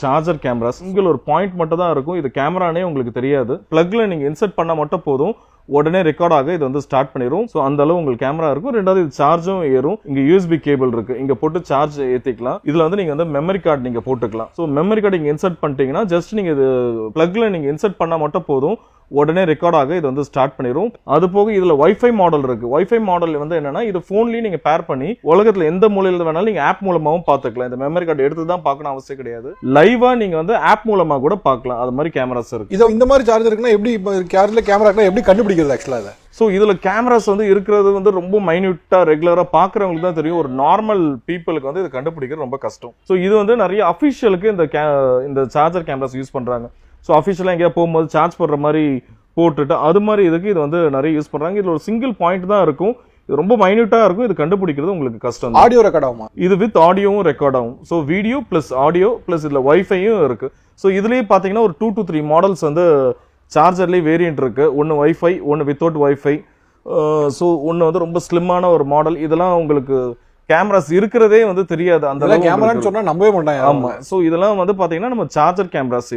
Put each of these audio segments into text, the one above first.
Charger camera single ஒரு point மட்டும் தான் இருக்கும். இது கேமரானே உங்களுக்கு தெரியாது. பிளக்ல நீங்க இன்சர்ட் பண்ணா மட்டும் போதும், உடனே ரெக்கார்ட் ஆக இது வந்து ஸ்டார்ட் பண்ணிரும். ஸோ அந்த அளவு உங்களுக்கு கேமரா இருக்கும். ரெண்டாவது இது சார்ஜும் ஏறும். இங்க யூஎஸ்பி கேபிள் இருக்கு, இங்க போட்டு சார்ஜ் ஏத்திக்கலாம். இதுல வந்து நீங்க வந்து மெமரி கார்டு நீங்க போட்டுக்கலாம். ஸோ மெமரி கார்டு இங்க இன்சர்ட் பண்ணிட்டீங்கன்னா ஜஸ்ட் நீங்க இது பிளக்ல நீங்க இன்சர்ட் பண்ணா மட்டும் போதும், உடனே ரெக்கார்ட் ஆக இது வந்து ஸ்டார்ட் பண்ணிரும். அது போக இதுல வைஃபை மாடல் இருக்கு. வைஃபை மாடல் வந்து என்னன்னா, இது போன்லயும் நீங்க பேர் பண்ணி உலகத்துல எந்த மூலையில வேணாலும் நீங்க ஆப் மூலமாவும் பாத்துக்கலாம். இந்த மெமரி கார்டு எடுத்து தான் பார்க்கணும் அவசியம் கிடையாது. லைவா நீங்க வந்து ஆப் மூலமா கூட பார்க்கலாம். அது மாதிரி கேமராஸ் இருக்கு. இது இந்த மாதிரி சார்ஜர் இருக்குன்னா எப்படி கேமரா எப்படி கண்டுபிடிக்கிறது ஆக்சுவலா அதை? ஸோ இதுல கேமராஸ் வந்து இருக்கிறது வந்து ரொம்ப மைன்யூட்டா ரெகுலரா பாக்குறவங்களுக்கு தான் தெரியும். ஒரு நார்மல் பீப்புளுக்கு வந்து இது கண்டுபிடிக்கிறது ரொம்ப கஷ்டம். ஸோ இது வந்து நிறைய அஃபிஷியலுக்கு இந்த சார்ஜர் கேமராஸ் யூஸ் பண்றாங்க. ஸோ அஃபிஷியலாக எங்கேயா போகும்போது சார்ஜ் போடுற மாதிரி போட்டுட்டு அது மாதிரி இதுக்கு இது வந்து நிறைய யூஸ் பண்றாங்க. இதுல ஒரு சிங்கிள் பாயிண்ட் தான் இருக்கும். இது ரொம்ப மைன்யூட்டா இருக்கும். இது கண்டுபிடிக்கிறது உங்களுக்கு கஷ்டம். ஆடியோ ரெக்கார்ட் ஆகுமா? இது வித் ஆடியோவும் ரெக்கார்ட் ஆகும். So video plus audio plus இதுல வைஃபையும் இருக்கு. ஸோ இதுலயே பாத்தீங்கன்னா ஒரு 2 to 3 மாடல்ஸ் வந்து சார்ஜர்லேயே வேரியன்ட் இருக்கு. ஒன்று வைஃபை, ஒன்று வித்தவுட் வைஃபை. ஸோ ஒன்று வந்து ரொம்ப ஸ்லிம்மான ஒரு மாடல். இதெல்லாம் உங்களுக்கு கேமராஸ் இருக்கிறதே வந்து தெரியாது. அந்த கேமரான்னு சொன்னா நம்பவே மாட்டாங்க. ஆமா. ஸோ இதெல்லாம் வந்து பாத்தீங்கன்னா நம்ம சார்ஜர் கேமராஸ்.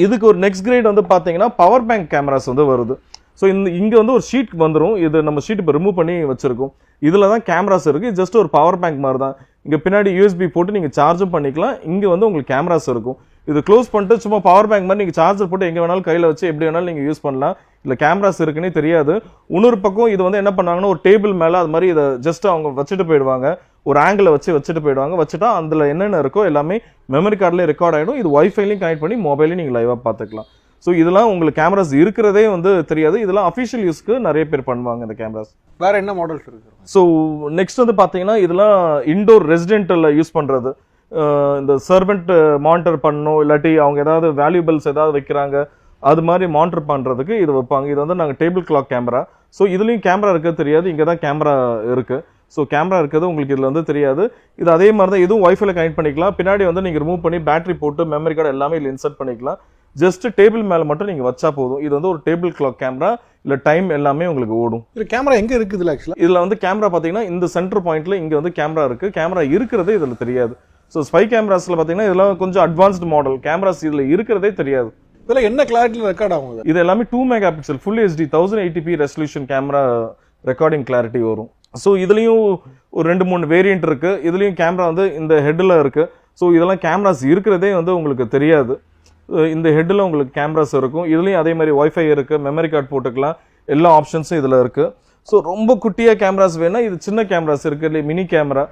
இதுக்கு ஒரு நெக்ஸ்ட் கிரேட் வந்து பாத்தீங்கன்னா பவர் பேங்க் கேமராஸ் வந்து வருது. ஸோ இங்க வந்து ஒரு ஷீட் வந்துடும். இது நம்ம ஷீட் இப்போ ரிமூவ் பண்ணி வச்சிருக்கோம். இதுல தான் கேமராஸ் இருக்கு. ஜஸ்ட் ஒரு பவர் பேங்க் மாதிரி தான். இங்க பின்னாடி யூஎஸ்பி போட்டு நீங்க சார்ஜும் பண்ணிக்கலாம். இங்க வந்து உங்களுக்கு கேமராஸ் இருக்கும். இது க்ளோஸ் பண்ணிட்டு சும்மா பவர் பேங்க் மாதிரி நீங்க சார்ஜர் போட்டு எங்க வேணாலும் கையில வச்சு எப்படி வேணாலும் நீங்க யூஸ் பண்ணலாம். இல்ல கேமராஸ் இருக்குன்னே தெரியாது. இன்னொரு பக்கம் இது வந்து என்ன பண்ணாங்கன்னா, ஒரு டேபிள் மேல அது மாதிரி இதை ஜஸ்ட் அவங்க வச்சுட்டு போயிடுவாங்க. ஒரு ஆங்கிள் வச்சுட்டு போயிடுவாங்க. வச்சுட்டா அதுல என்னென்ன இருக்கோ எல்லாமே மெமரி கார்டுல ரெக்கார்ட் ஆயிடும். இது வைஃபைலையும் கனெக்ட் பண்ணி மொபைலையும் நீங்க லைவா பாத்துக்கலாம். ஸோ இதெல்லாம் உங்களுக்கு கேமராஸ் இருக்கிறதே வந்து தெரியாது. இதெல்லாம் அஃபிஷியல் யூஸ்க்கு நிறைய பேர் பண்ணுவாங்க இந்த கேமராஸ். வேற என்ன மாடல்ஸ் இருக்கு? ஸோ நெக்ஸ்ட் வந்து பாத்தீங்கன்னா, இதெல்லாம் இன்டோர் ரெசிடென்டல்ல யூஸ் பண்றது. இந்த சர்வெண்ட் மானிட்டர் பண்ணணும், இல்லாட்டி அவங்க ஏதாவது வேல்யூபிள்ஸ் ஏதாவது வைக்கிறாங்க, அது மாதிரி மானிட்டர் பண்றதுக்கு இது வைப்பாங்க. இது வந்து நாங்கள் டேபிள் கிளாக் கேமரா. ஸோ இதுலயும் கேமரா இருக்கிறது தெரியாது. இங்கே தான் கேமரா இருக்கு. ஸோ கேமரா இருக்கிறது உங்களுக்கு இதுல வந்து தெரியாது. இது அதே மாதிரி தான். இதுவும் வைஃபைல கனெக்ட் பண்ணிக்கலாம். பின்னாடி வந்து நீங்க ரிமூவ் பண்ணி பேட்டரி போட்டு மெமரி கார்டு எல்லாமே இதில் இன்சர்ட் பண்ணிக்கலாம். ஜஸ்ட் டேபிள் மேல மட்டும் நீங்க வச்சா போதும். இது வந்து ஒரு டேபிள் கிளாக் கேமரா. இல்ல டைம் எல்லாமே உங்களுக்கு ஓடும். இது கேமரா எங்க இருக்குது ஆக்சுவலா? இதுல வந்து கேமரா பாத்தீங்கன்னா இந்த சென்டர் பாயிண்ட்ல இங்க வந்து கேமரா இருக்கு. கேமரா இருக்கிறதே இதுல தெரியாது. ஸோ ஸ்பை கேமராஸ்ல பாத்தீங்கன்னா இதெல்லாம் கொஞ்சம் அட்வான்ஸ்டு மாடல். கேமராஸ் இதுல இருக்கிறதே தெரியாது. இதெல்லாம் என்ன கிளாரிட்டில ரெக்கார்ட் ஆகும்? இது எல்லாமே 2 mega pixel full HD 1080p resolution camera recording clarity வரும். ஸோ இதுலயும் ஒரு 2-3 வேரியன்ட் இருக்கு. இதுலயும் கேமரா வந்து இந்த ஹெட்ல இருக்கு. ஸோ இதெல்லாம் கேமராஸ் இருக்கிறதே வந்து உங்களுக்கு தெரியாது. இந்த ஹெட்ல உங்களுக்கு கேமராஸ் இருக்கும். இதுலயும் அதே மாதிரி வைஃபை இருக்கு, மெமரி கார்டு போட்டுக்கலாம். எல்லா ஆப்ஷன்ஸும் இதுல இருக்கு. ஸோ ரொம்ப குட்டியா கேமராஸ் வேணா இது சின்ன கேமராஸ் இருக்கு, இல்லை மினி கேமரா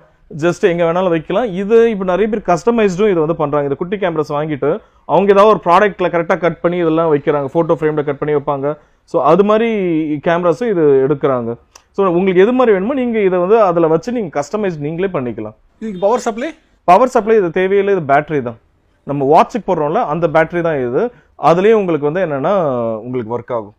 ஜஸ்ட் எங்க வேணாலும் வைக்கலாம். இது இப்போ நிறைய பேர் கஸ்டமைஸ்டும் இது வந்து பண்றாங்க. இந்த குட்டி கேமராஸ் வாங்கிட்டு அவங்க ஏதாவது ஒரு ப்ராடக்ட்ல கரெக்டா கட் பண்ணி இதெல்லாம் வைக்கிறாங்க. போட்டோ ஃப்ரேம்ல கட் பண்ணி வைப்பாங்க. ஸோ அது மாதிரி கேமராஸும் இது எடுக்கிறாங்க. ஸோ உங்களுக்கு எது மாதிரி வேணுமோ நீங்க இதை வந்து அதில் வச்சு நீங்க கஸ்டமைஸ் நீங்களே பண்ணிக்கலாம். இதுக்கு பவர் சப்ளை இது தேவையில்லை. இது பேட்டரி தான். நம்ம வாட்சுக்கு போடுறோம்ல அந்த பேட்டரி தான் இது. அதுலயே உங்களுக்கு வந்து என்னன்னா உங்களுக்கு ஒர்க் ஆகும்.